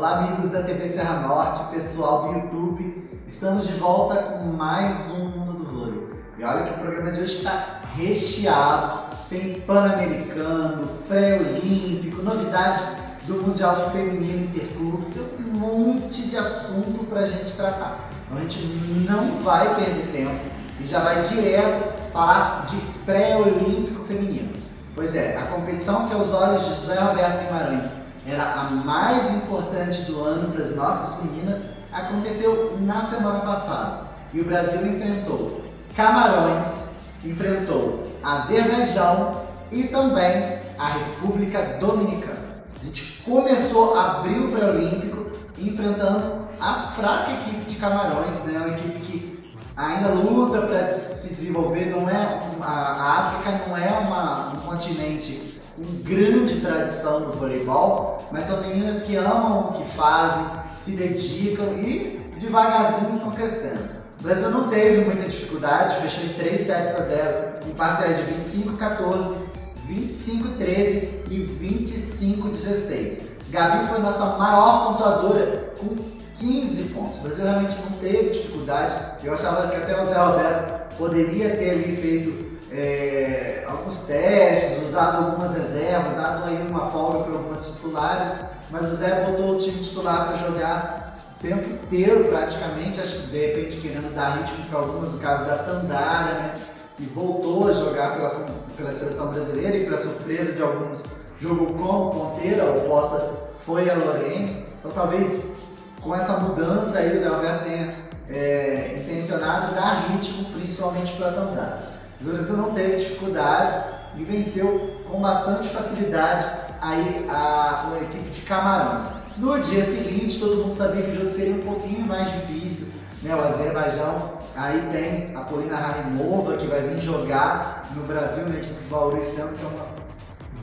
Olá, amigos da TV Serra Norte, pessoal do YouTube. Estamos de volta com mais um Mundo do Vôlei. E olha que o programa de hoje está recheado. Tem Pan-Americano, Pré-Olímpico, novidades do Mundial Feminino Interclubes. Tem um monte de assunto para a gente tratar. Então a gente não vai perder tempo e já vai direto falar de Pré-Olímpico Feminino. Pois é, a competição que aos olhos de José Roberto Guimarães era a mais importante do ano para as nossas meninas, aconteceu na semana passada. E o Brasil enfrentou Camarões, enfrentou Azerbaijão e também a República Dominicana. A gente começou a abrir o pré-olímpico enfrentando a fraca equipe de Camarões, né? Uma equipe que ainda luta para se desenvolver. Não é a África não é um continente com grande tradição no voleibol, mas são meninas que amam o que fazem, se dedicam e devagarzinho estão crescendo. O Brasil não teve muita dificuldade, fechou em 3 sets a 0, em parciais de 25-14, 25-13 e 25-16. Gabi foi nossa maior pontuadora com 15 pontos. O Brasil realmente não teve dificuldade. Eu achava que até o Zé Roberto poderia ter ali feito alguns testes, usado algumas reservas, dado aí uma folga para algumas titulares, mas o Zé botou o time titular para jogar o tempo inteiro praticamente, acho que de repente querendo dar ritmo para algumas, no caso da Tandara, né, que voltou a jogar pela seleção brasileira e para surpresa de alguns jogou como ponteira, a oposta foi a Lorene, então talvez com essa mudança aí o Zé Roberto tenha intencionado dar ritmo principalmente para a Tandara. O Brasil não teve dificuldades e venceu com bastante facilidade aí a equipe de Camarões. No dia seguinte, todo mundo sabia que o jogo seria um pouquinho mais difícil, né? O Azerbaijão aí tem a Polina Raimova, que vai vir jogar no Brasil na equipe do Bauru esse ano, que é uma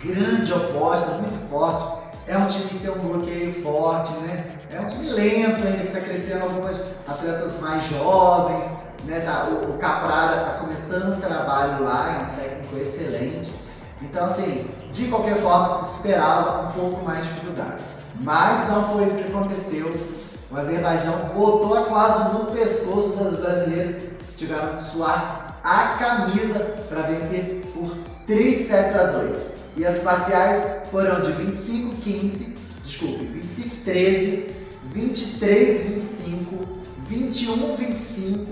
grande oposta, muito forte. É um time que tem um bloqueio forte, né? É um time lento ainda, que está crescendo algumas atletas mais jovens, né? O Caprara está começando um trabalho lá, é um técnico excelente. Então, assim, de qualquer forma, se esperava um pouco mais de dificuldade. Mas não foi isso que aconteceu. O Azerbaijão botou a quadra no pescoço das brasileiras, que tiveram que suar a camisa para vencer por 3 sets a 2. E as parciais foram de 25-15, desculpe, 25-13, 23-25, 21-25,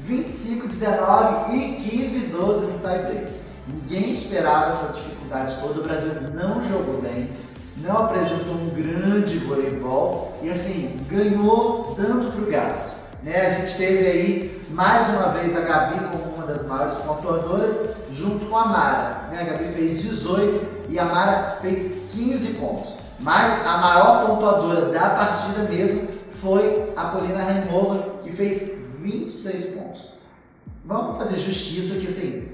25-19 e 15-12 no tie-break. Ninguém esperava essa dificuldade toda, o Brasil não jogou bem, não apresentou um grande voleibol e assim, ganhou dando pro gasto. Né? A gente teve aí mais uma vez a Gabi como uma das maiores pontuadoras, junto com a Mara. Né? A Gabi fez 18 e a Mara fez 15 pontos. Mas a maior pontuadora da partida mesmo foi a Polina Raimova, que fez 26 pontos. Vamos fazer justiça que assim,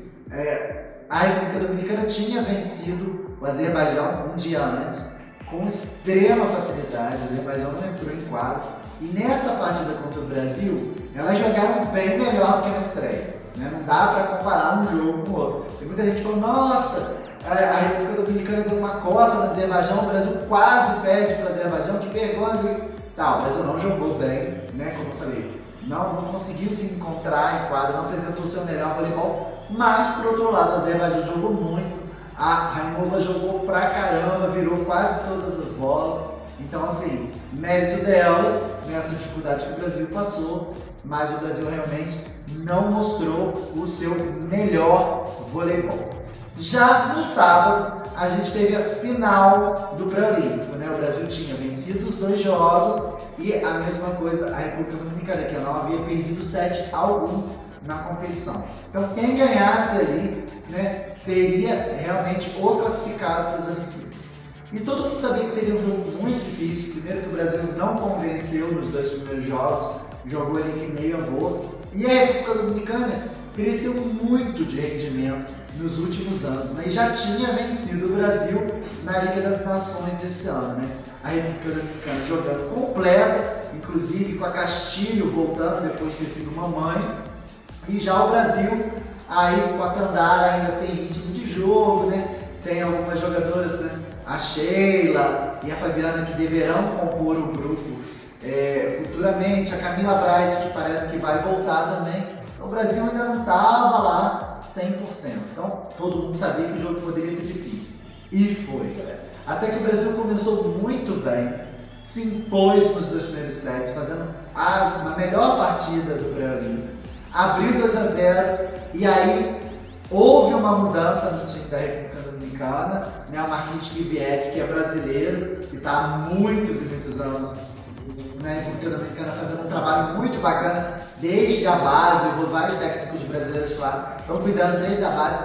a República Dominicana tinha vencido o Azerbaijão um dia antes, com extrema facilidade. O Azerbaijão não entrou em quadro. E nessa partida contra o Brasil, elas jogaram bem melhor do que na estreia. Né? Não dá para comparar um jogo com o outro. Tem muita gente que falou, nossa, a República Dominicana deu uma coça no Azerbaijão, o Brasil quase perde para o Azerbaijão, que vergonha. Tá, o Brasil não jogou bem, né? Como eu falei, não conseguiu se encontrar em quadra, não apresentou o seu melhor voleibol, mas por outro lado, o Azerbaijão jogou muito, a Raimova jogou pra caramba, virou quase todas as bolas. Então, assim, mérito delas nessa dificuldade que o Brasil passou, mas o Brasil realmente não mostrou o seu melhor voleibol. Já no sábado, a gente teve a final do pré-olímpico, né? O Brasil tinha vencido os 2 jogos e a mesma coisa a República Dominicana, que não havia perdido set algum na competição. Então, quem ganhasse ali, né, seria realmente o classificado para os Olimpíadas. E todo mundo sabia que seria um jogo muito difícil. Primeiro que o Brasil não convenceu nos 2 primeiros jogos, jogou ali que meio a boa. E a República Dominicana cresceu muito de rendimento nos últimos anos, né? E já tinha vencido o Brasil na Liga das Nações desse ano, né? A República Dominicana jogando completa, inclusive com a Castilho voltando depois de ter sido mamãe. E já o Brasil aí com a Tandara ainda sem ritmo de jogo, né? Sem algumas jogadoras, né, A Sheila e a Fabiana, que deverão compor o grupo futuramente, a Camila Bright, que parece que vai voltar também. Então, o Brasil ainda não estava lá 100%. Então, todo mundo sabia que o jogo poderia ser difícil. E foi, galera. Até que o Brasil começou muito bem, se impôs nos dois primeiros sets, fazendo a melhor partida do pré-olímpico, abriu 2-0 e aí houve uma mudança no time da República Dominicana, né? O Marquinhos Vivietti, que é brasileiro, que está há muitos e muitos anos na República Dominicana fazendo um trabalho muito bacana desde a base, levou vários técnicos brasileiros lá, estão cuidando desde a base,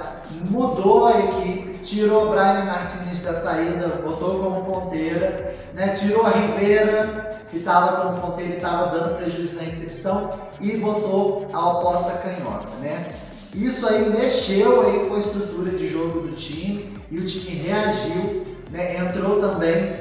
mudou a equipe, tirou o Brian Martins da saída, botou como ponteira, né? Tirou a Ribeira, que estava como ponteira e estava dando prejuízo na recepção, e botou a oposta canhota, né? Isso aí mexeu aí com a estrutura de jogo do time e o time reagiu, né? Entrou também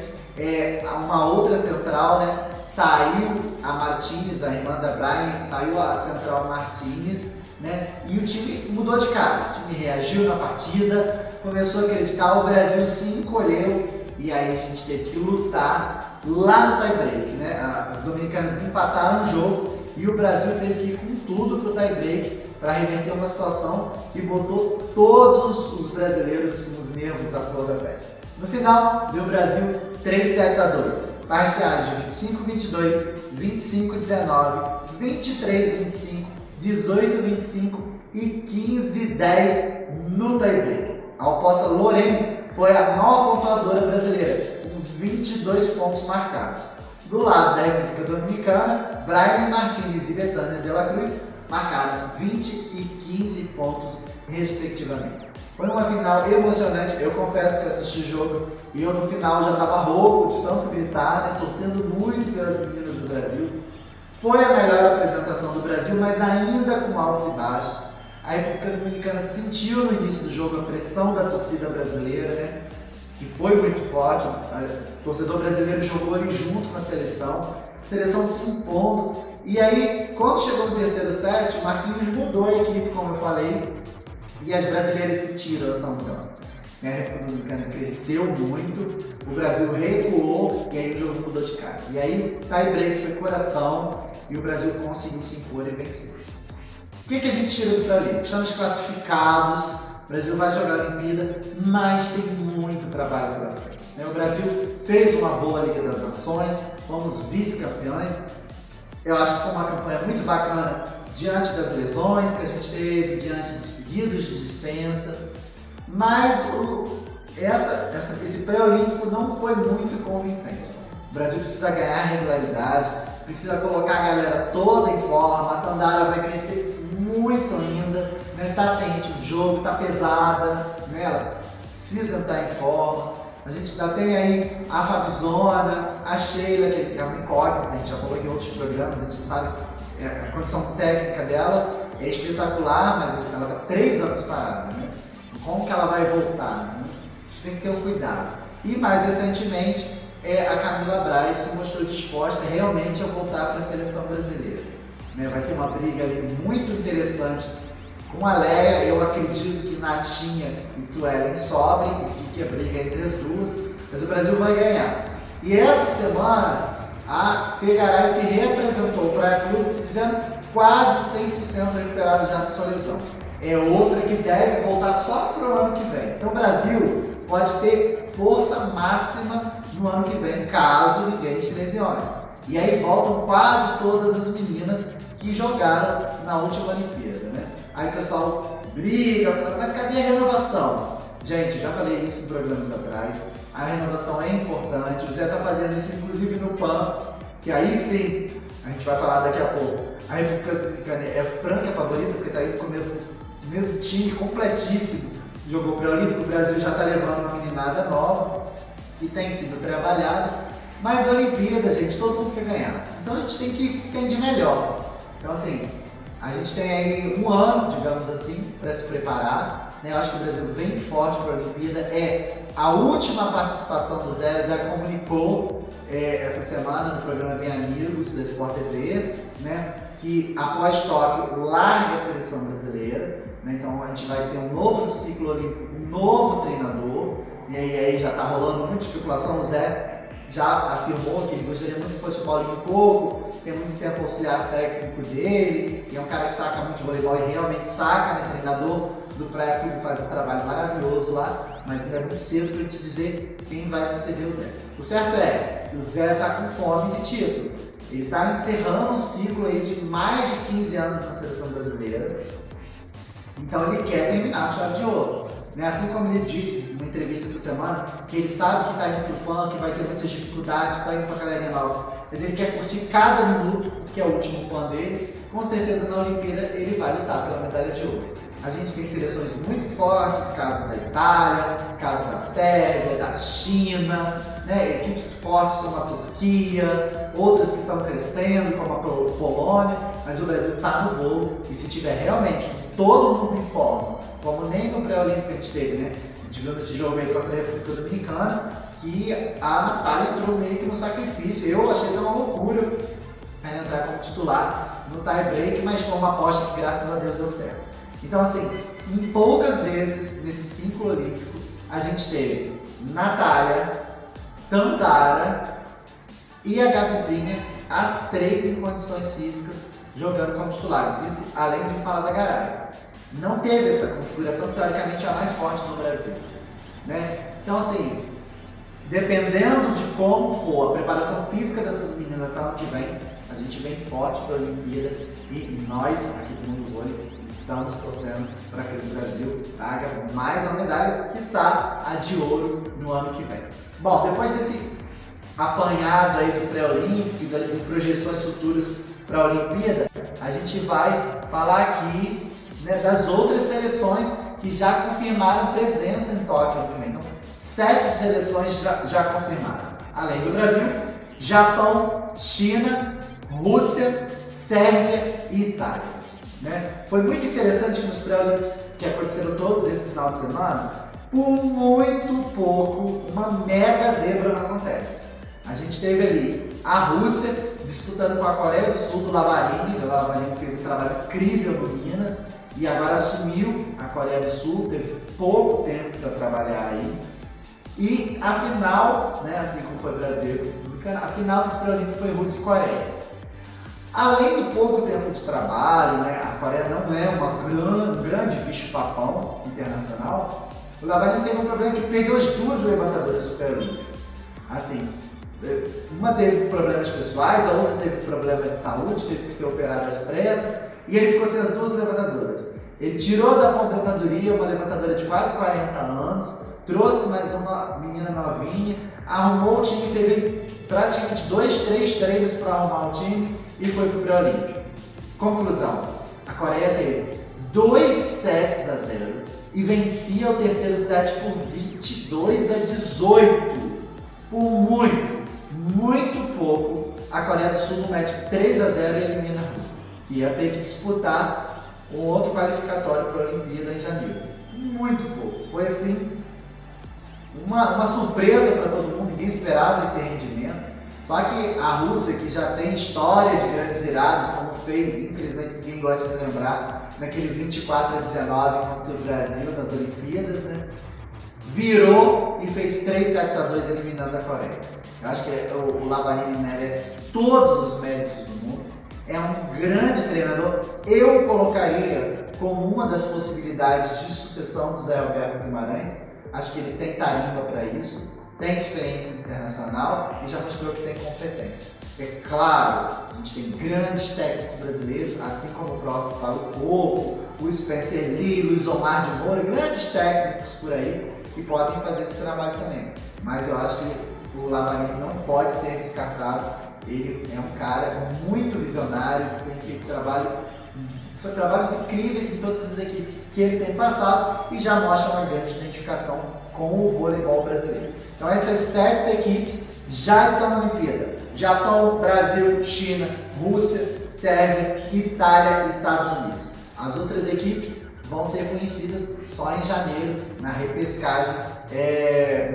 uma outra central, né? Saiu a Martins, a irmã da Brian, saiu a central Martins, né? E o time mudou de cara, o time reagiu na partida, começou a acreditar, o Brasil se encolheu e aí a gente teve que lutar lá no tie-break, né? As dominicanas empataram o jogo e o Brasil teve que ir com tudo pro tie-break para reverter uma situação e botou todos os brasileiros com os nervos à flor da pele. No final, deu o Brasil 3-2, parciais de 25-22, 25-19, 23-25, 18-25 e 15-10 no tie-break. A oposta Lorene foi a maior pontuadora brasileira, com 22 pontos marcados. Do lado da República Dominicana, Brian Martins e Betânia de la Cruz marcaram 20 e 15 pontos, respectivamente. Foi uma final emocionante, eu confesso que assisti o jogo e eu no final já estava rouco de tanto gritar, né, torcendo muito pelas meninas do Brasil. Foi a melhor apresentação do Brasil, mas ainda com altos e baixos. A República Dominicana sentiu no início do jogo a pressão da torcida brasileira, né, que foi muito forte. O torcedor brasileiro jogou ali junto com a seleção se impondo. E aí, quando chegou no terceiro set, o Marquinhos mudou a equipe, como eu falei, e as brasileiras sentiram essa mudança. A República Dominicana cresceu muito, o Brasil recuou e aí o jogo mudou de cara. E aí o tie-break foi coração e o Brasil conseguiu se impor e vencer. O que a gente tira do pré-olímpico? Estamos classificados, o Brasil vai jogar a Olimpíada, mas tem muito trabalho pela frente. O Brasil fez uma boa Liga das Nações, fomos vice-campeões. Eu acho que foi uma campanha muito bacana diante das lesões que a gente teve, diante dos pedidos de dispensa, mas esse pré-olímpico não foi muito convincente. O Brasil precisa ganhar regularidade, precisa colocar a galera toda em forma, a Tandara vai crescer muito ainda, né? Tá sem ritmo de jogo, tá pesada, né? Ela precisa estar em forma. A gente ainda tem aí a Fabizona, a Sheila, que é uma incógnita, a gente já falou em outros programas, a gente sabe a condição técnica dela é espetacular, mas ela está 3 anos parada, né? Como que ela vai voltar? Né? A gente tem que ter um cuidado. E mais recentemente, a Camila Bright se mostrou disposta realmente a voltar para a seleção brasileira. Né? Vai ter uma briga ali muito interessante com a Leia. Eu acredito que Natinha e Suelen sobrem e fique a briga entre as duas, mas o Brasil vai ganhar. E essa semana, a Fegaray se reapresentou para a clube, se dizendo quase 100% recuperada já de sua lesão. É outra que deve voltar só para o ano que vem. Então o Brasil pode ter força máxima no ano que vem, caso ninguém se lesione. E aí voltam quase todas as meninas que jogaram na última Olimpíada, né? Aí o pessoal briga, mas cadê a renovação? Gente, já falei isso em programas atrás, a renovação é importante, o Zé está fazendo isso inclusive no PAN, que aí sim, a gente vai falar daqui a pouco, a República Dominicana é franca favorita, porque está aí com o mesmo time completíssimo, jogou pré-olímpico, o Brasil já está levando uma meninada nova e tem sido trabalhada, mas a Olimpíada, gente, todo mundo quer ganhar, então a gente tem que entender melhor. Então assim, a gente tem aí um ano, digamos assim, para se preparar, né? Eu acho que o Brasil vem forte para a Olimpíada, a última participação do Zé comunicou essa semana no programa Bem Amigos da Sport TV, né? Que após Tóquio larga a seleção brasileira, né? Então a gente vai ter um novo ciclo olímpico, um novo treinador, e aí já está rolando muita especulação. O Zé já afirmou que ele gostaria muito que fosse o Paulinho Coco, tem muito tempo auxiliar técnico dele, e é um cara que saca muito de voleibol e realmente saca, né? Treinador do Praia Clube, faz um trabalho maravilhoso lá, mas ainda é muito cedo para te dizer quem vai suceder o Zé. O certo é que o Zé está com fome de título. Ele está encerrando um ciclo aí de mais de 15 anos na seleção brasileira, então ele quer terminar a chave de ouro. Assim como ele disse numa entrevista essa semana, que ele sabe que está indo para o fã, que vai ter muitas dificuldades, está indo para a galerinha nova, mas ele quer curtir cada minuto, que é o último fã dele. Com certeza na Olimpíada ele vai lutar pela medalha de ouro. A gente tem seleções muito fortes, caso da Itália, caso da Sérvia, da China, né? Equipes fortes como a Turquia, outras que estão crescendo, como a Polônia, mas o Brasil está no bolo, e se tiver realmente todo mundo em forma, como nem no pré-olímpico a gente teve, né? A gente viu nesse jogo aí contra a República Dominicana, que a Natália entrou meio que no sacrifício. Eu achei que era uma loucura ela entrar como titular no tie-break, mas foi uma aposta que graças a Deus deu certo. Então assim, em poucas vezes nesse ciclo olímpico, a gente teve Natália, Tandara e a Gabizinha, as três em condições físicas, jogando como titulares. Isso além de falar da Garay. Não teve essa configuração, teoricamente a mais forte no Brasil, né? Então assim, dependendo de como for a preparação física dessas meninas até o ano que vem, a gente vem forte para a Olimpíada, e nós aqui do Mundo Vôlei estamos torcendo para que o Brasil traga mais uma medalha, quiçá a de ouro no ano que vem. Bom, depois desse apanhado aí do pré-olímpico e das projeções futuras para a Olimpíada, a gente vai falar aqui, né, das outras seleções que já confirmaram presença em Tóquio também. Então, 7 seleções já confirmaram. Além do Brasil, Japão, China, Rússia, Sérvia e Itália. Né? Foi muito interessante que nos pré-olímpicos, que aconteceram todos esses final de semana, por muito pouco, uma mega zebra não acontece. A gente teve ali a Rússia disputando com a Coreia do Sul do Lavarini. O Lavarini fez um trabalho incrível no Minas e agora assumiu a Coreia do Sul, teve pouco tempo para trabalhar aí. E a final, né, assim como foi o Brasil, a final desse pré-olímpico foi Rússia e Coreia. Além do pouco tempo de trabalho, né, a Coreia não é um grande bicho-papão internacional, o Lavarini teve um problema que perdeu as duas levantadoras do pré-olímpico. Assim, uma teve problemas pessoais, a outra teve problema de saúde, teve que ser operada às pressas, e ele ficou sem as duas levantadoras. Ele tirou da aposentadoria uma levantadora de quase 40 anos, trouxe mais uma menina novinha, arrumou o time, teve praticamente 2, 3 treinos para arrumar o time e foi para o pré-olímpico. Conclusão, a Coreia teve 2-0 e vencia o terceiro set por 22-18. Por muito pouco, a Coreia do Sul mete 3-0 e elimina a Rússia, que ia ter que disputar um outro qualificatório para a Olimpíada em janeiro. Muito pouco. Foi assim, uma surpresa para todo mundo, ninguém esperava esse rendimento. Só que a Rússia, que já tem história de grandes iradas, como fez, infelizmente ninguém gosta de lembrar, naquele 24-19 contra o Brasil nas Olimpíadas, né? Virou e fez 3-2 eliminando a Coreia. Eu acho que o Lavarini merece todos os méritos do mundo. É um grande treinador. Eu colocaria como uma das possibilidades de sucessão do Zé Roberto Guimarães. Acho que ele tem tarimba para isso, tem experiência internacional e já mostrou que tem competência. É claro, a gente tem grandes técnicos brasileiros, assim como o próprio Paulo Coco, o Spencer Lee, o Luiz Omar de Moura, grandes técnicos por aí que podem fazer esse trabalho também. Mas eu acho que o Lavarini não pode ser descartado. Ele é um cara muito visionário, tem feito trabalhos incríveis em todas as equipes que ele tem passado e já mostra uma grande identificação com o voleibol brasileiro. Então essas 7 equipes já estão na Olimpíada: Japão, Brasil, China, Rússia, Sérvia, Itália e Estados Unidos. As outras equipes vão ser conhecidas só em janeiro, na repescagem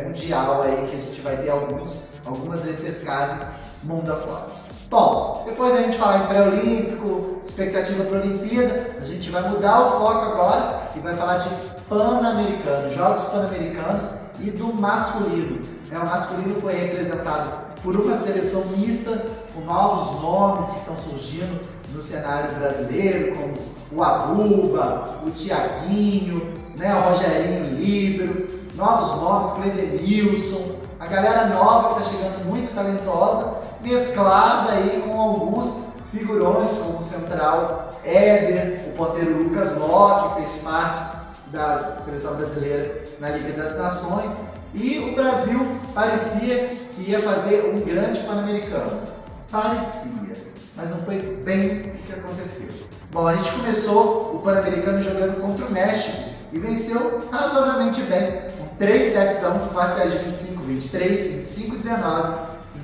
mundial aí, que a gente vai ter algumas repescagens mundo afora. Bom, depois a gente falar em pré-olímpico, expectativa para a Olimpíada, a gente vai mudar o foco agora e vai falar de Pan-Americanos, Jogos Pan-Americanos, e do masculino. O masculino foi representado por uma seleção mista, com novos nomes que estão surgindo no cenário brasileiro, como o Abuba, o Thiaguinho, o Rogerinho Líbero, novos nomes, Cledenilson, a galera nova que está chegando muito talentosa, mesclada aí com alguns figurões como o central Éder, o ponteiro Lucas Locke, que fez parte da seleção brasileira na Liga das Nações, e o Brasil parecia que ia fazer um grande Pan-Americano. Parecia, mas não foi bem o que aconteceu. Bom, a gente começou o Pan-Americano jogando contra o México e venceu razoavelmente bem, com 3 sets a 1 com parciais de 25-23, 25-19,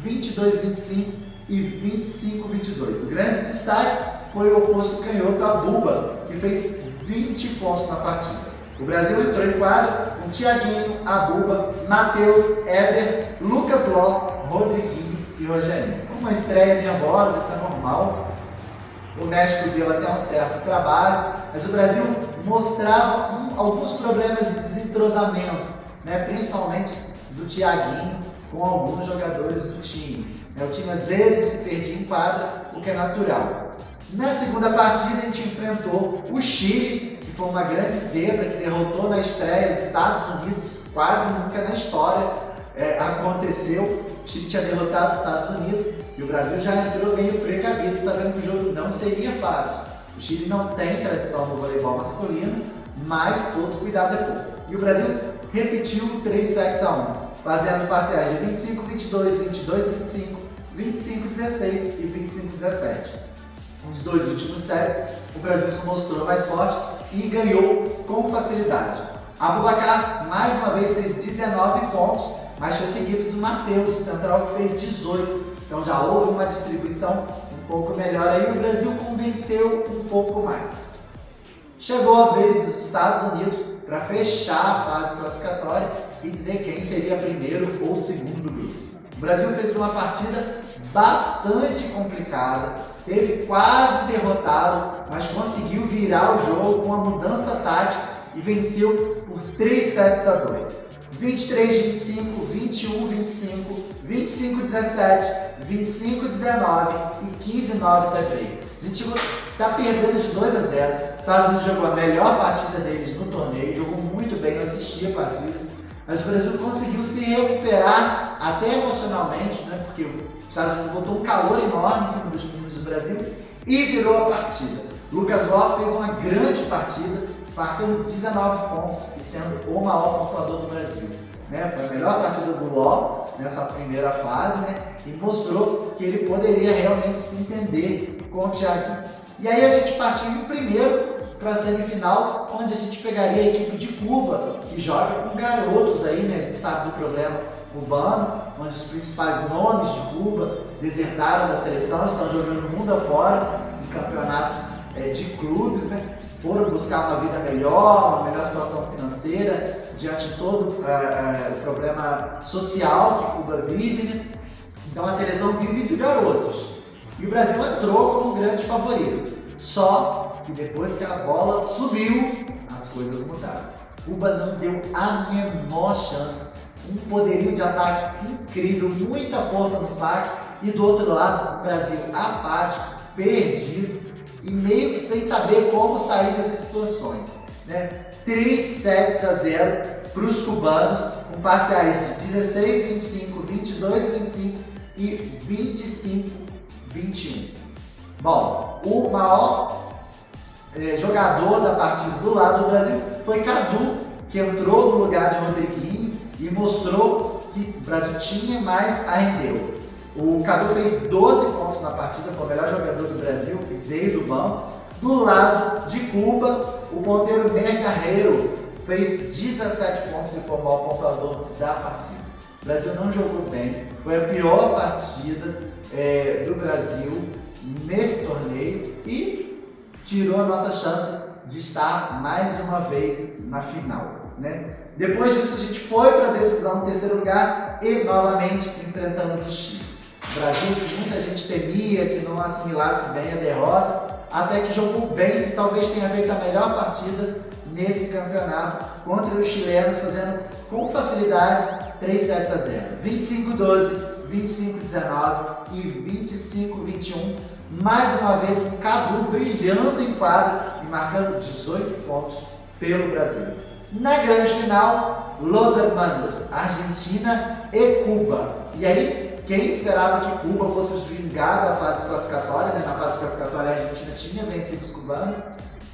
22-25 e 25-22. O grande destaque foi o oposto canhoto Abuba, que fez 20 pontos na partida. O Brasil entrou em quadra com Thiaguinho, Abuba, Matheus, Éder, Lucas Locke, Rodriguinho e Rogerinho. Uma estreia nervosa, isso é normal. O México deu até um certo trabalho, mas o Brasil mostrava alguns problemas de desentrosamento, principalmente do Thiaguinho com alguns jogadores do time. O time às vezes se perdia em quadra, o que é natural. Na segunda partida a gente enfrentou o Chile, que foi uma grande zebra, que derrotou na estreia os Estados Unidos, quase nunca na história aconteceu. O Chile tinha derrotado os Estados Unidos e o Brasil já entrou meio precavido, sabendo que o jogo não seria fácil. O Chile não tem tradição no voleibol masculino, mas todo cuidado é pouco. E o Brasil repetiu 3 sets a 1, fazendo parciais de 25-22, 22-25, 25-16 e 25-17. Nos 2 últimos sets, o Brasil se mostrou mais forte e ganhou com facilidade. Abubakar mais uma vez fez 19 pontos, mas foi seguido do Matheus, o central, que fez 18. Então já houve uma distribuição um pouco melhor aí, o Brasil convenceu um pouco mais. Chegou a vez dos Estados Unidos para fechar a fase classificatória e dizer quem seria primeiro ou segundo grupo. O Brasil fez uma partida bastante complicada, teve quase derrotado, mas conseguiu virar o jogo com uma mudança tática e venceu por 3 sets a 2. 23-25, 21-25, 25-17, 25-19 e 15-9 também. A gente está perdendo de 2-0. Os Estados Unidos jogou a melhor partida deles no torneio, jogou muito bem, eu assisti a partida. Mas o Brasil conseguiu se recuperar até emocionalmente, porque os Estados Unidos botou um calor enorme em cima dos meninos do Brasil e virou a partida. Lucas Locke fez uma grande partida, marcando 19 pontos e sendo o maior pontuador do Brasil. Foi a melhor partida do Locke nessa primeira fase, e mostrou que ele poderia realmente se entender com o Thiago. E aí a gente partiu primeiro para a semifinal, onde a gente pegaria a equipe de Cuba, que joga com garotos aí, a gente sabe do problema cubano, onde os principais nomes de Cuba desertaram da seleção, estão jogando mundo afora, em campeonatos de clubes, foram buscar uma vida melhor, uma melhor situação financeira, diante de todo o problema social que Cuba vive, Então a seleção vive de garotos. E o Brasil entrou como grande favorito. Só que depois que a bola subiu, as coisas mudaram. Cuba não deu a menor chance. Um poderio de ataque incrível, muita força no saque. E do outro lado, o Brasil apático, perdido e meio que sem saber como sair dessas situações. 3-0 para os cubanos, com parciais de 16-25, 22-25 e 25-21. Bom, o maior jogador da partida do lado do Brasil foi Cadu, que entrou no lugar de Rodriguinho e mostrou que o Brasil tinha, mas arrendeu. O Cadu fez 12 pontos na partida, foi o melhor jogador do Brasil, que veio do banco. Do lado de Cuba, o ponteiro Mergarreiro fez 17 pontos e foi o maior pontuador da partida. O Brasil não jogou bem, foi a pior partida do Brasil nesse torneio e tirou a nossa chance de estar mais uma vez na final. Depois disso a gente foi para a decisão no terceiro lugar e novamente enfrentamos o Chile. O Brasil, que muita gente temia que não assimilasse bem a derrota, até que jogou bem e talvez tenha feito a melhor partida nesse campeonato contra os chilenos, fazendo com facilidade 3-0, 25-12, 25-19 e 25-21. Mais uma vez um Cadu brilhando em quadra e marcando 18 pontos pelo Brasil. Na grande final, Los Hermanos, Argentina e Cuba. E aí, quem esperava que Cuba fosse vingar da fase classificatória, né? Na fase classificatória a Argentina tinha vencido os cubanos,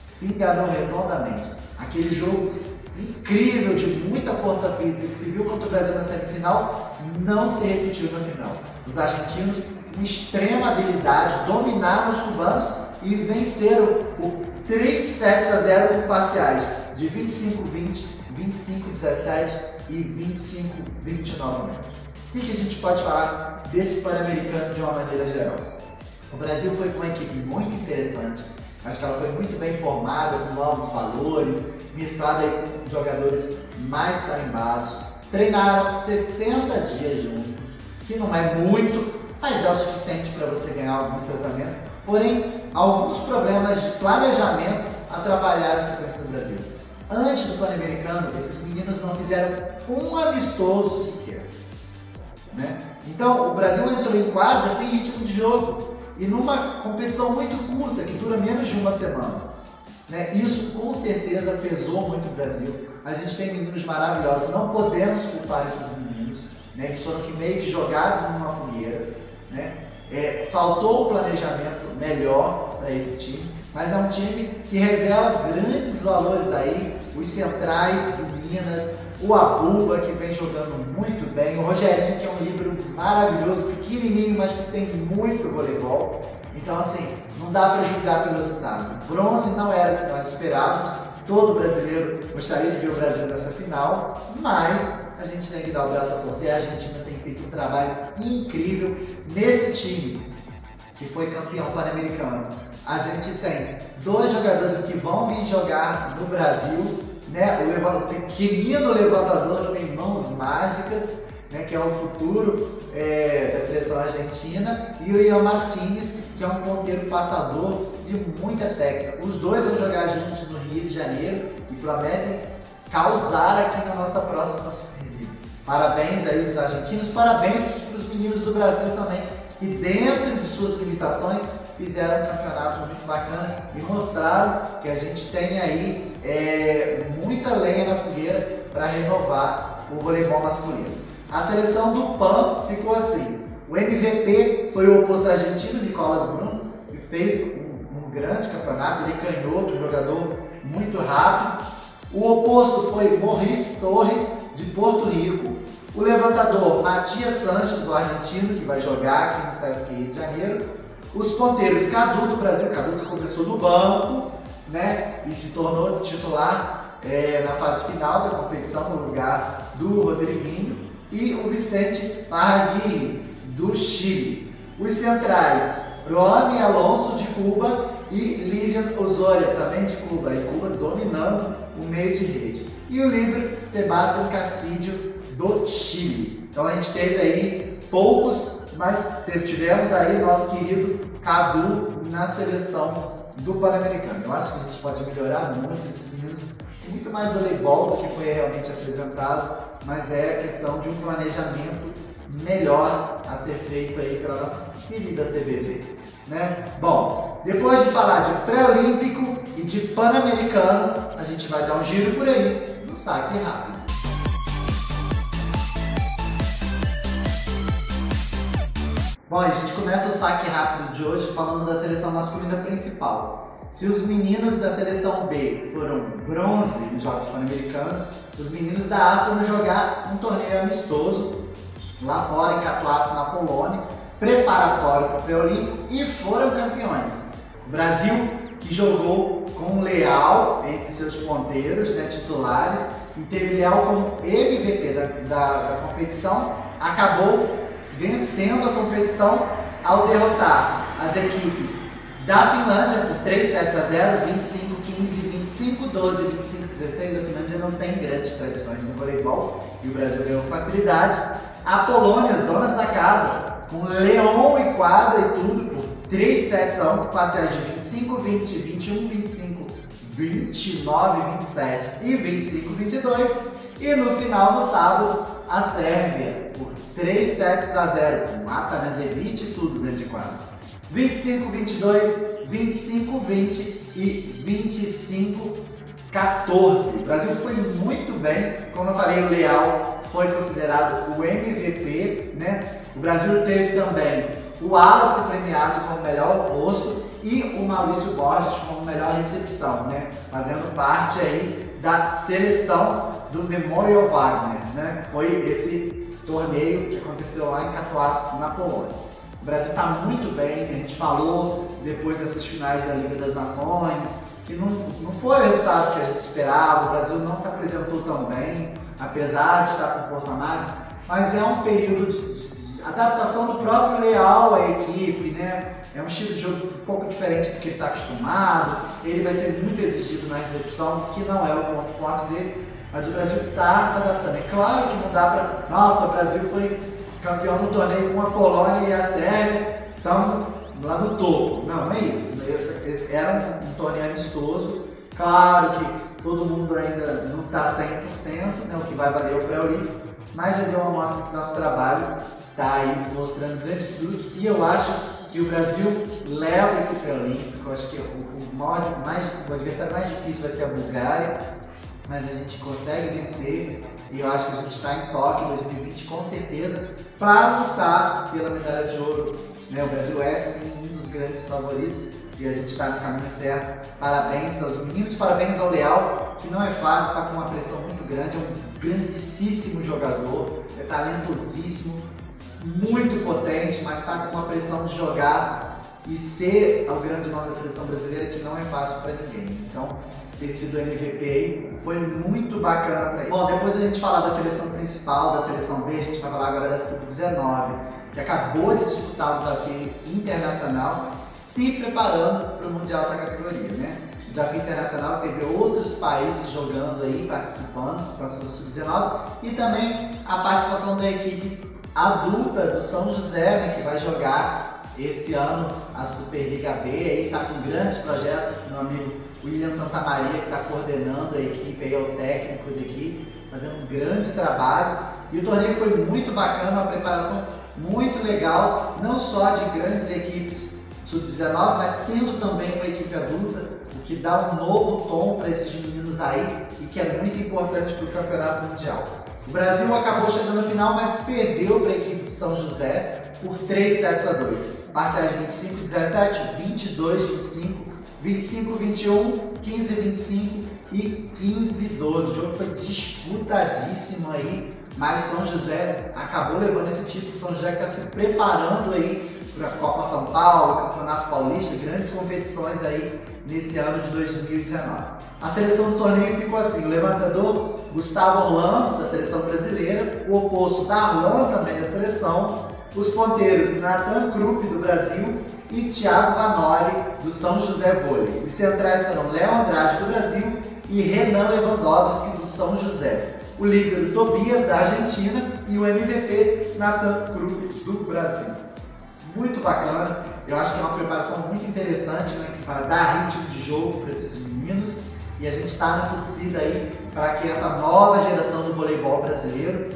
se enganou redondamente. Aquele jogo incrível, de muita força física, que se viu contra o Brasil na semifinal, não se repetiu na final. Os argentinos, com extrema habilidade, dominaram os cubanos e venceram por 3-0 por parciais, de 25-20, 25-17 e 25-29. O que a gente pode falar desse Pan-Americano de uma maneira geral? O Brasil foi com uma equipe muito interessante, acho que ela foi muito bem formada, com novos valores, mesclada aí com jogadores mais tarimbados, treinaram 60 dias juntos, que não é muito, mas é o suficiente para você ganhar algum entrosamento. Porém, alguns problemas de planejamento atrapalharam a sequência do Brasil. Antes do Pan-Americano, esses meninos não fizeram um amistoso sequer, né? Então, o Brasil entrou em quadra sem ritmo de jogo e numa competição muito curta, que dura menos de uma semana, né? Isso com certeza pesou muito o Brasil. A gente tem meninos maravilhosos, não podemos culpar esses meninos, né? Eles foram meio que jogados numa fogueira, né? Faltou o planejamento melhor para esse time, mas é um time que revela grandes valores aí, os centrais do Minas, o Abuba, que vem jogando muito bem, o Rogerinho, que é um líbero maravilhoso, pequenininho, mas que tem muito voleibol. Então, assim, não dá para julgar pelo resultado. O bronze não era o que nós esperávamos, todo brasileiro gostaria de ver o Brasil nessa final, mas a gente tem que dar o braço a torcer. A Argentina tem feito um trabalho incrível nesse time, que foi campeão pan-americano. A gente tem 2 jogadores que vão vir jogar no Brasil, né? O pequenino levantador que tem mãos mágicas, né? Que é o futuro da seleção argentina, e o Ian Martínez, que é um ponteiro passador de muita técnica. Os dois vão jogar juntos no Rio de Janeiro e prometem causar aqui na nossa próxima Superliga. Parabéns aí aos argentinos, parabéns para os meninos do Brasil também, que dentro de suas limitações fizeram um campeonato muito bacana e mostraram que a gente tem aí muita lenha na fogueira para renovar o voleibol masculino. A seleção do PAN ficou assim: o MVP foi o oposto argentino, Nicolas Bruno, que fez um grande campeonato, ele canhoto, um jogador muito rápido. O oposto foi Maurice Torres, de Porto Rico. O levantador, Matias Sanches, o argentino, que vai jogar aqui no Sesc Rio de Janeiro. Os ponteiros, Cadu do Brasil, Cadu que começou no banco, né, e se tornou titular na fase final da competição, no lugar do Rodriguinho. E o Vicente Parraguirre, do Chile. Os centrais, Roamy Alonso, de Cuba, e Lilian Osoria, também de Cuba. E Cuba dominando o meio de rede. E o livre, Sebastián Castillo, do Chile. Então a gente teve aí poucos, mas tivemos aí o nosso querido Cadu na seleção do Pan-Americano. Eu acho que a gente pode melhorar muito esses meninos. Muito mais voleibol do que foi realmente apresentado, mas é questão de um planejamento melhor a ser feito aí pela nossa querida CBV, né? Bom, depois de falar de pré-olímpico e de pan-americano, a gente vai dar um giro por aí no saque rápido. Bom, a gente começa o saque rápido de hoje falando da seleção masculina principal. Se os meninos da seleção B foram bronze nos Jogos Pan-Americanos, os meninos da A foram jogar um torneio amistoso lá fora, em Katowice, na Polônia, preparatório para o pré-olímpico, e foram campeões. O Brasil, que jogou com Leal entre seus ponteiros, né, titulares, e teve Leal como MVP da competição, acabou vencendo a competição ao derrotar as equipes da Finlândia por 3-0, 25-15, 25-12, 25-16. A Finlândia não tem grandes tradições no voleibol e o Brasil ganhou facilidade. A Polônia, as donas da casa, com Leão e quadra e tudo, por 3 sets a 1 com parciais de 25, 20, 21, 25, 29, 27 e 25, 22. E no final, no sábado, a Sérvia por 3 sets a 0, com Atanasjevic e tudo dentro de quadra. 25, 22, 25, 20 e 25, 14. O Brasil foi muito bem, como eu falei, o Leal foi considerado o MVP, né? O Brasil teve também o Wallace premiado como melhor oposto e o Maurício Borges como melhor recepção, né? Fazendo parte aí da seleção do Memorial Wagner, né? Foi esse torneio que aconteceu lá em Katowice, na Polônia. O Brasil está muito bem, a gente falou depois dessas finais da Liga das Nações, que não foi o resultado que a gente esperava, o Brasil não se apresentou tão bem, apesar de estar com força máxima, mas é um período de adaptação do próprio Leal à equipe, né? É um estilo de jogo um pouco diferente do que ele está acostumado, ele vai ser muito exigido na recepção, que não é o ponto forte dele, mas o Brasil está se adaptando. É claro que não dá para... Nossa, o Brasil foi campeão no torneio com a Polônia e a Sérvia, estão lá no topo. Não, não é isso. Era um torneio amistoso. Claro que todo mundo ainda não está 100%, né, o que vai valer o pré-olímpico, mas já deu uma mostra que nosso trabalho está aí mostrando grandes frutos e eu acho que o Brasil leva esse pré-olímpico. Eu acho que o adversário mais difícil vai ser a Bulgária, mas a gente consegue vencer e eu acho que a gente está em Tóquio em 2020 com certeza para lutar pela medalha de ouro. Né? O Brasil é sim um dos grandes favoritos e a gente está no caminho certo. Parabéns aos meninos, parabéns ao Leal, que não é fácil, está com uma pressão muito grande, é um grandíssimo jogador, é talentosíssimo, muito potente, mas está com uma pressão de jogar e ser o grande nome da seleção brasileira, que não é fácil para ninguém. Então, ter sido MVP aí foi muito bacana para ele. Bom, depois a gente falar da seleção principal, da seleção B, a gente vai falar agora da Sub-19, que acabou de disputar o desafio internacional, se preparando para o Mundial dessa categoria, né? O desafio internacional teve outros países jogando aí, participando com a Sub-19 e também a participação da equipe adulta do São José, né, que vai jogar esse ano a Superliga B, aí está com grandes projetos, meu amigo William Santamaria, que está coordenando a equipe, aí é o técnico da equipe, fazendo um grande trabalho. E o torneio foi muito bacana, uma preparação muito legal, não só de grandes equipes Sub-19, mas tendo também uma equipe adulta, o que dá um novo tom para esses meninos aí e que é muito importante para o Campeonato Mundial. O Brasil acabou chegando à final, mas perdeu para a equipe de São José por 3 sets a 2. Parciais 25, 17, 22, 25, 25, 21, 15, 25 e 15, 12. O jogo foi disputadíssimo aí, mas São José acabou levando esse título. São José que está se preparando aí para a Copa São Paulo, Campeonato Paulista, grandes competições aí nesse ano de 2019. A seleção do torneio ficou assim: o levantador Gustavo Orlando, da seleção brasileira, o oposto Darlan, também da seleção, os ponteiros Nathan Krupp, do Brasil, e Thiago Vanoli, do São José Vôlei. Os centrais foram Léo Andrade, do Brasil, e Renan Lewandowski, do São José. O líbero Tobias, da Argentina, e o MVP Nathan Krupp, do Brasil. Muito bacana, eu acho que é uma preparação muito interessante, né, para dar ritmo de jogo para esses meninos, e a gente está na torcida aí para que essa nova geração do voleibol brasileiro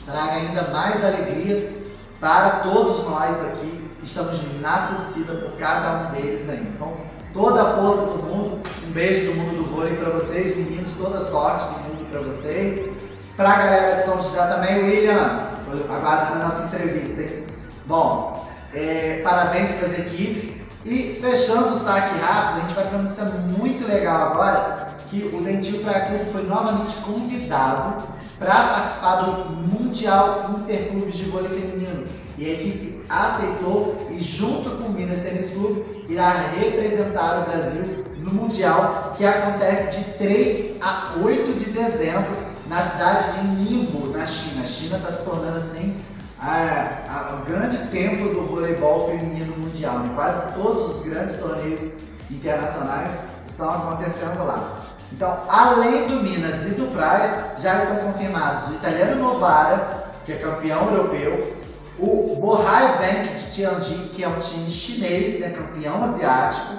traga ainda mais alegrias para todos nós aqui que estamos na torcida por cada um deles aí. Então, toda a força do mundo, um beijo do mundo do vôlei para vocês, meninos, toda a sorte do mundo para vocês. Para a galera de São José também, William, aguardando a nossa entrevista, hein? Bom, parabéns para as equipes. E fechando o saque rápido, a gente vai para uma notícia muito legal agora, que o Dentil Praia Clube foi novamente convidado para participar do Mundial Interclubes de Vôlei Feminino. E a equipe aceitou e, junto com o Minas Tênis Clube, irá representar o Brasil no Mundial, que acontece de 3 a 8 de dezembro na cidade de Ningbo, na China. A China está se tornando assim o grande templo do voleibol feminino mundial, né? Quase todos os grandes torneios internacionais estão acontecendo lá. Então, além do Minas e do Praia, já estão confirmados o italiano Novara, que é campeão europeu, o Bohai Bank de Tianjin, que é um time chinês, né, campeão asiático,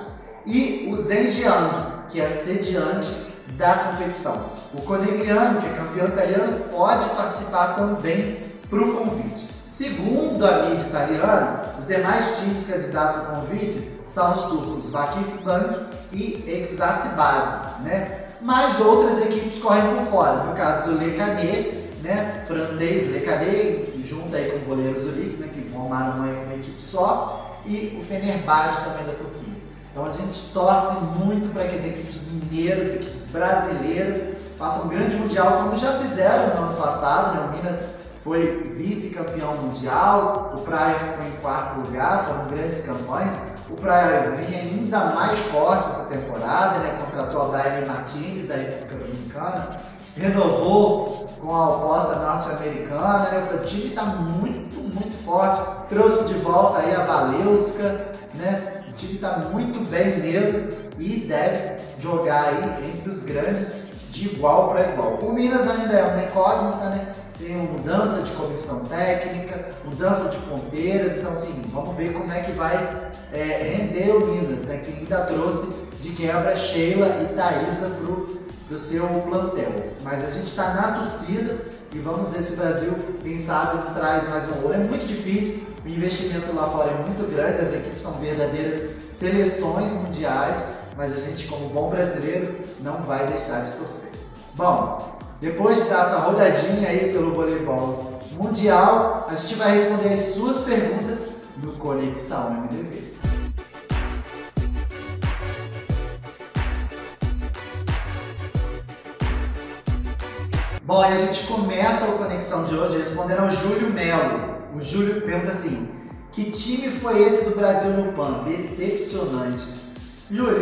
e o Zhejiang, que é sediante da competição. O Conegliano, que é campeão italiano, pode participar também para o convite. Segundo a mídia italiana, os demais times candidatos ao convite são os turcos Vakifbank e Exacibase, né? Mas outras equipes correm por fora. No caso do Le Canet, né, francês Le Canet, junto aí com o goleiro Zurique, né, que formaram uma equipe só, e o Fenerbahçe também da Turquia. Então a gente torce muito para que as equipes mineiras, equipes brasileiras, façam um grande mundial, como já fizeram no ano passado, né? O Minas foi vice-campeão mundial, o Praia ficou em quarto lugar, foram grandes campanhas. O Praia vinha ainda mais forte essa temporada, né? Contratou a Brian Martins da República Dominicana, renovou com a oposta norte-americana, né? O time está muito forte, trouxe de volta aí a Valeuska, né? O time está muito bem mesmo e deve jogar aí entre os grandes de igual para igual. O Minas ainda é uma incógnita, né? Tem uma mudança de comissão técnica, mudança de ponteiras, então assim, vamos ver como é que vai render o Minas, né? Que ainda trouxe de quebra Sheila e Thaísa pro seu plantel. Mas a gente está na torcida e vamos ver se o Brasil, quem sabe, traz mais um ouro. É muito difícil, o investimento lá fora é muito grande, as equipes são verdadeiras seleções mundiais, mas a gente, como bom brasileiro, não vai deixar de torcer. Bom, depois de dar essa rodadinha aí pelo voleibol mundial, a gente vai responder as suas perguntas no Conexão MDB. Bom, e a gente começa o Conexão de hoje respondendo ao Júlio Melo. O Júlio pergunta assim: que time foi esse do Brasil no PAN? Decepcionante. Júlio,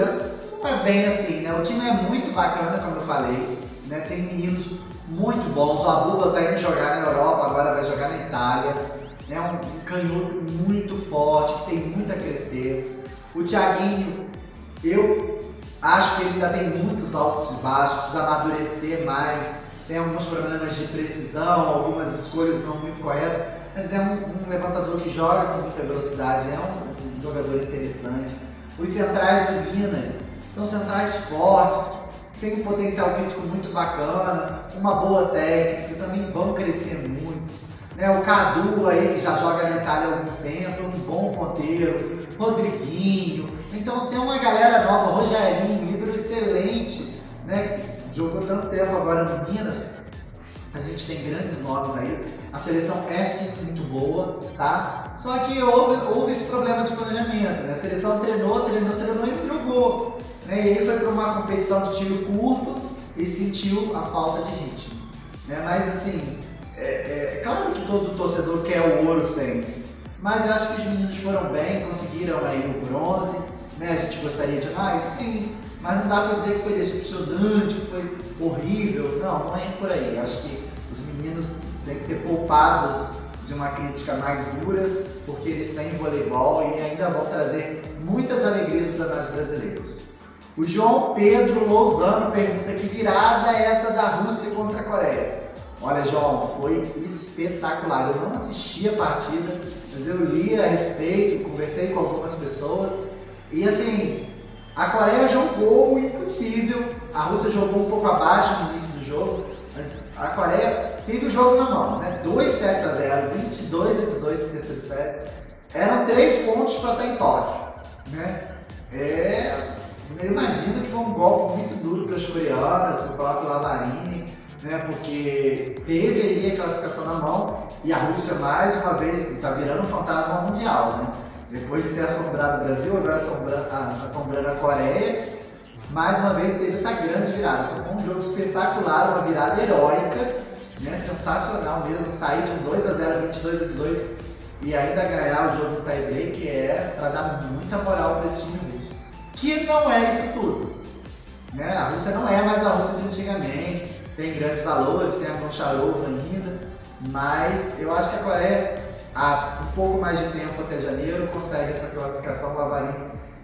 não é bem assim, né? O time é muito bacana, como eu falei, né? Tem meninos muito bons. O Abuba vai indo jogar na Europa, agora vai jogar na Itália. É um canhoto muito forte, que tem muito a crescer. O Thiaguinho, eu acho que ele ainda tem muitos altos e baixos, precisa amadurecer mais. Tem alguns problemas de precisão, algumas escolhas não muito corretas, mas é um levantador que joga com muita velocidade, é um jogador interessante. Os centrais do Minas são centrais fortes, têm um potencial físico muito bacana, uma boa técnica, também vão crescer muito. Né? O Cadu aí, que já joga na Itália há algum tempo, é um bom ponteiro, Rodriguinho, então tem uma galera nova, Rogerinho, líbero excelente, né? Jogou tanto tempo agora no Minas, a gente tem grandes nomes aí, a seleção é sim muito boa, tá? Só que houve esse problema de planejamento, né? A seleção treinou e não jogou, né? E aí foi para uma competição de tiro curto e sentiu a falta de ritmo, né? Mas assim, claro que todo torcedor quer o ouro sempre, mas eu acho que os meninos foram bem, conseguiram aí o bronze, né? A gente gostaria de mais, sim, mas não dá para dizer que foi decepcionante, que foi horrível, não é por aí. Eu acho que os meninos têm que ser poupados de uma crítica mais dura, porque eles têm voleibol e ainda vão trazer muitas alegrias para nós brasileiros. O João Pedro Lousano pergunta: que virada é essa da Rússia contra a Coreia? Olha, João, foi espetacular. Eu não assisti a partida, mas eu li a respeito, conversei com algumas pessoas e assim, a Coreia jogou o impossível, a Rússia jogou um pouco abaixo no início do jogo, mas a Coreia teve o jogo na mão, né? 2-7-0, 22-18 no terceiro set. Eram 3 pontos para estar em Tóquio, né? Eu imagino que foi um golpe muito duro para as coreanas, para o próprio Lavarini, né? Porque teve ali a classificação na mão e a Rússia, mais uma vez, está virando um fantasma mundial, né? Depois de ter assombrado o Brasil, agora assombrando a Coreia, mais uma vez teve essa grande virada. Foi um jogo espetacular, uma virada heróica, né? Sensacional mesmo, sair de um 2-0, 22-18 e ainda ganhar o jogo do tie-break, que é para dar muita moral para esse time russo. Que não é isso tudo, né? A Rússia não é mais a Rússia de antigamente, tem grandes valores, tem a Goncharova ainda, mas eu acho que a Coreia, há um pouco mais de tempo até janeiro, consegue essa classificação. O Lavarini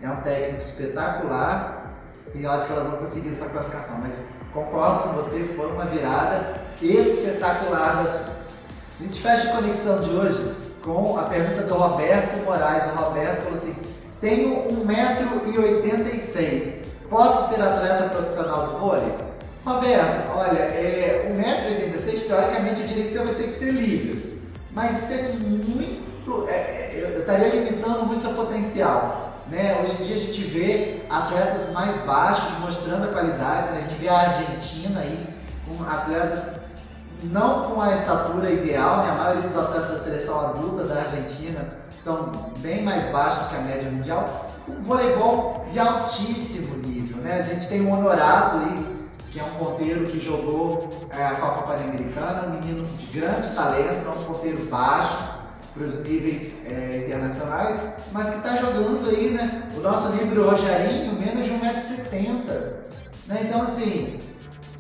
é um técnico espetacular e eu acho que elas vão conseguir essa classificação, mas concordo com você, foi uma virada espetacular das Russas. A gente fecha a conexão de hoje com a pergunta do Roberto Moraes. O Roberto falou assim: tenho 1,86 m, posso ser atleta profissional de vôlei? Roberto, olha, 1,86 m, teoricamente eu diria que você vai ter que ser livre, mas isso é muito, eu estaria limitando muito seu potencial, né? Hoje em dia a gente vê atletas mais baixos mostrando a qualidade, né? A gente vê a Argentina aí com atletas não com a estatura ideal, né? A maioria dos atletas da seleção adulta da Argentina são bem mais baixos que a média mundial, com voleibol de altíssimo nível, né? A gente tem o Honorato aí, que é um ponteiro que jogou a Copa Pan-Americana, um menino de grande talento, é um ponteiro baixo para os níveis internacionais, mas que está jogando aí, né? O nosso líbero Rogerinho, menos de 1,70 m, né? Então, assim,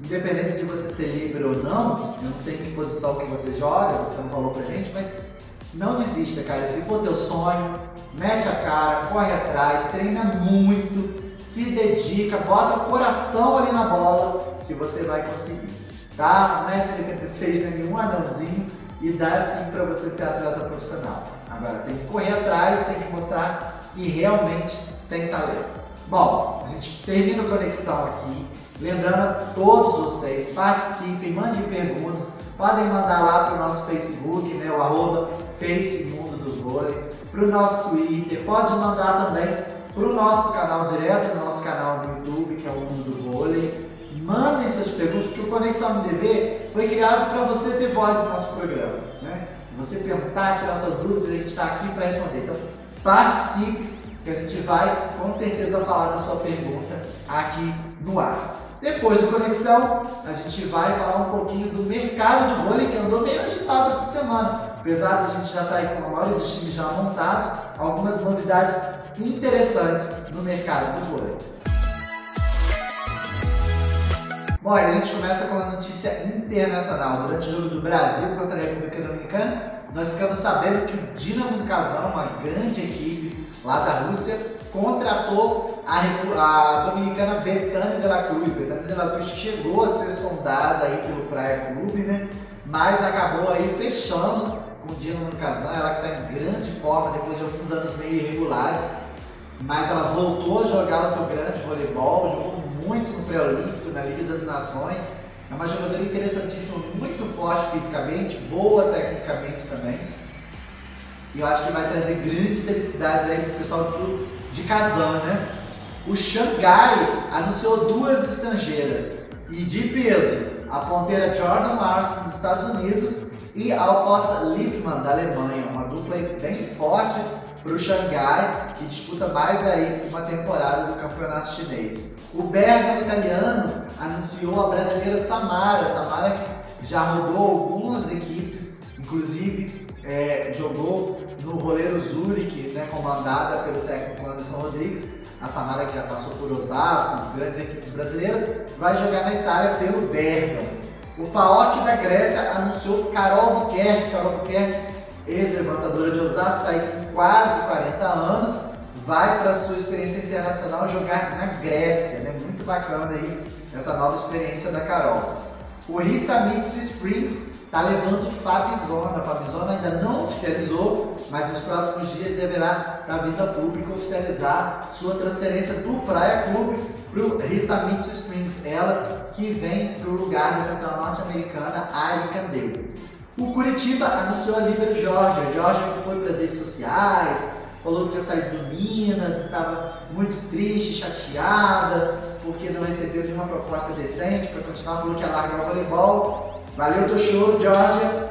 independente de você ser líbero ou não, eu não sei em que posição que você joga, você não falou pra gente, mas não desista, cara. Se for teu sonho, mete a cara, corre atrás, treina muito, se dedica, bota o coração ali na bola que você vai conseguir, tá? 1,86 m não é nenhum anãozinho e dá sim para você ser atleta profissional. Agora tem que correr atrás, tem que mostrar que realmente tem talento. Bom, a gente termina a conexão aqui. Lembrando a todos vocês, participem, mandem perguntas, podem mandar lá para o nosso Facebook, né, o @FaceMundo do Vôlei, para o nosso Twitter, pode mandar também para o nosso canal direto, no nosso canal do YouTube, que é o Mundo do Vôlei. Mandem suas perguntas, porque o Conexão MDV foi criado para você ter voz no nosso programa, né? Você perguntar, tirar suas dúvidas, a gente está aqui para responder. Então, participe, que a gente vai com certeza falar da sua pergunta aqui no ar. Depois do Conexão, a gente vai falar um pouquinho do mercado do vôlei, que andou meio agitado essa semana. Apesar de a gente já estar aí com a maioria dos times já montados, algumas novidades interessantes no mercado do vôlei. Bom, a gente começa com a notícia internacional. Durante o jogo do Brasil contra a República Dominicana, nós ficamos sabendo que o Dinamo do Kazan, uma grande equipe lá da Rússia, contratou a dominicana Betânia de la Cruz. Betânia de la Cruz chegou a ser sondada aí pelo Praia Clube, né? Mas acabou aí fechando com o Dinamo do Kazan. Ela que está em grande forma depois de alguns anos meio irregulares, mas ela voltou a jogar o seu grande voleibol, jogou muito no pré-olímpico, na Liga das Nações. É uma jogadora interessantíssima, muito forte fisicamente, boa tecnicamente também. E eu acho que vai trazer grandes felicidades aí pro pessoal de Kazan, né? O Xangai anunciou duas estrangeiras e de peso, a ponteira Jordan Larson dos Estados Unidos e a oposta Lippmann da Alemanha, uma dupla bem forte para o Xangai, que disputa mais aí uma temporada do campeonato chinês. O Bergamo italiano anunciou a brasileira Samara que já rodou algumas equipes, inclusive jogou no Roleiro Zurich, né, comandada pelo técnico Anderson Rodrigues. A Samara, que já passou por Osasco, grandes equipes brasileiras, vai jogar na Itália pelo Bergamo. O PAOK da Grécia anunciou Carol Buquerque, ex-levantadora de Osasco, está aí com quase 40 anos, vai para a sua experiência internacional jogar na Grécia, né? Muito bacana aí essa nova experiência da Carol. O Hisamitsu Springs está levando o Fabizona. A Fabizona ainda não oficializou, mas nos próximos dias deverá estar vindo a público oficializar sua transferência do Praia Clube para o Hisamitsu Springs, ela que vem para o lugar da central norte-americana Ari Candeiro. O Curitiba anunciou a líbero Jorge que foi para as redes sociais, falou que tinha saído do Minas, estava muito triste, chateada, porque não recebeu nenhuma proposta decente para continuar, falou que ia largar o voleibol. Valeu teu show, Georgia,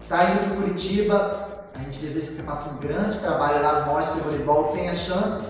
tá indo para o Curitiba, a gente deseja que você faça um grande trabalho lá, mostre seu voleibol, tenha chance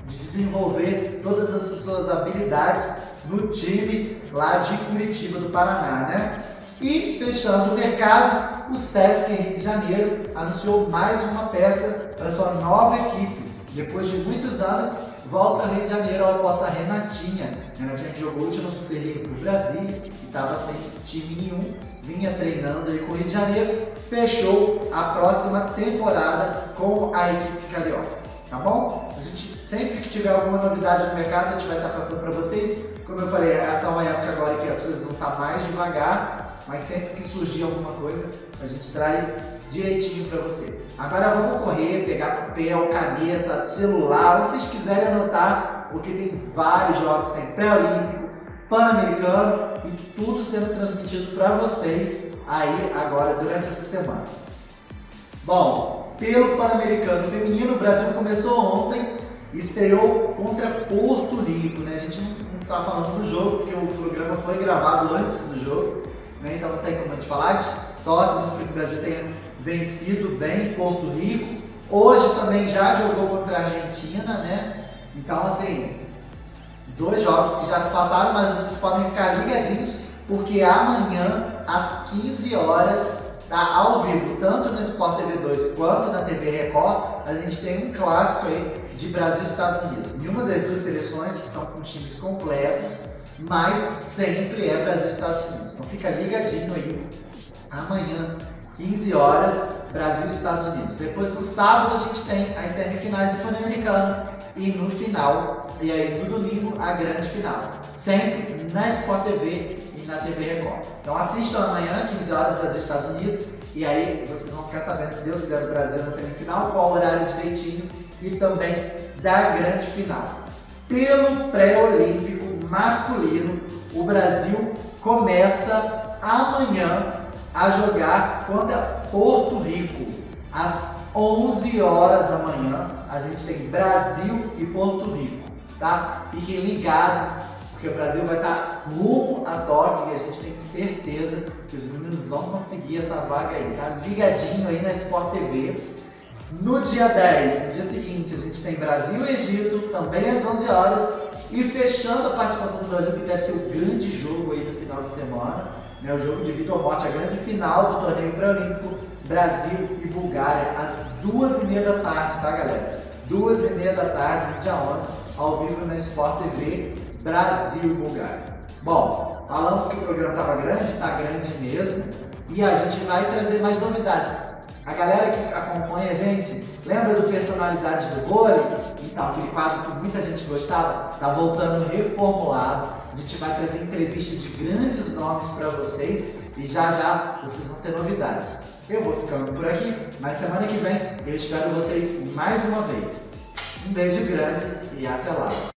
de desenvolver todas as suas habilidades no time lá de Curitiba, do Paraná, né? E fechando o mercado, o Sesc Rio de Janeiro anunciou mais uma peça para sua nova equipe. Depois de muitos anos, volta ao Rio de Janeiro a oposta Renatinha. Renatinha que jogou o último Superliga para o Brasil e estava sem time nenhum, vinha treinando aí com o Rio de Janeiro, fechou a próxima temporada com a equipe carioca. Tá bom? A gente, sempre que tiver alguma novidade no mercado, a gente vai estar passando para vocês. Como eu falei, essa é uma época agora que as coisas vão estar mais devagar. Mas sempre que surgir alguma coisa, a gente traz direitinho para você. Agora vamos correr, pegar papel, caneta, celular, o que vocês quiserem anotar, porque tem vários jogos, tem pré-olímpico, pan-americano e tudo sendo transmitido para vocês aí agora durante essa semana. Bom, pelo Pan-Americano Feminino, o Brasil começou ontem e estreou contra Porto Rico, né? A gente não está falando do jogo, porque o programa foi gravado antes do jogo, né? Então não tem como a gente falar. A gente torce muito que o Brasil tenha vencido bem Porto Rico. Hoje também já jogou contra a Argentina, né? Então, assim, 2 jogos que já se passaram, mas vocês podem ficar ligadinhos, porque amanhã, às 15 horas, tá ao vivo, tanto no Sport TV 2 quanto na TV Record, a gente tem um clássico aí de Brasil e Estados Unidos. Nenhuma das duas seleções estão com times completos, mas sempre é Brasil e Estados Unidos. Então fica ligadinho aí, amanhã, 15 horas, Brasil e Estados Unidos. Depois no sábado a gente tem as semifinais do Pan-Americano e no final, e aí no domingo, a grande final. Sempre na Sport TV e na TV Record. Então assistam amanhã, 15 horas, Brasil e Estados Unidos, e aí vocês vão ficar sabendo, se Deus quiser, do Brasil na semifinal, qual o horário direitinho e também da grande final. Pelo pré-olímpico masculino, o Brasil começa amanhã a jogar contra Porto Rico. Às 11 horas da manhã, a gente tem Brasil e Porto Rico, tá? Fiquem ligados, porque o Brasil vai estar rumo a Tóquio e a gente tem certeza que os meninos vão conseguir essa vaga aí, tá? Ligadinho aí na Sport TV. No dia 10, no dia seguinte, a gente tem Brasil e Egito, também às 11 horas. E fechando a participação do Brasil, que deve ser o grande jogo aí no final de semana, né, o jogo de vida ou morte, a grande final do torneio pré-olímpico, Brasil e Bulgária, às 2h30 da tarde, tá, galera? 2h30 da tarde, no dia 11, ao vivo na Sport TV, Brasil e Bulgária. Bom, falamos que o programa estava grande, está grande mesmo, e a gente vai trazer mais novidades. A galera que acompanha a gente, lembra do Personalidades do Vôlei? Então, aquele quadro que muita gente gostava, está voltando reformulado. A gente vai trazer entrevistas de grandes nomes para vocês e já vocês vão ter novidades. Eu vou ficando por aqui, mas semana que vem eu espero vocês mais uma vez. Um beijo grande e até lá!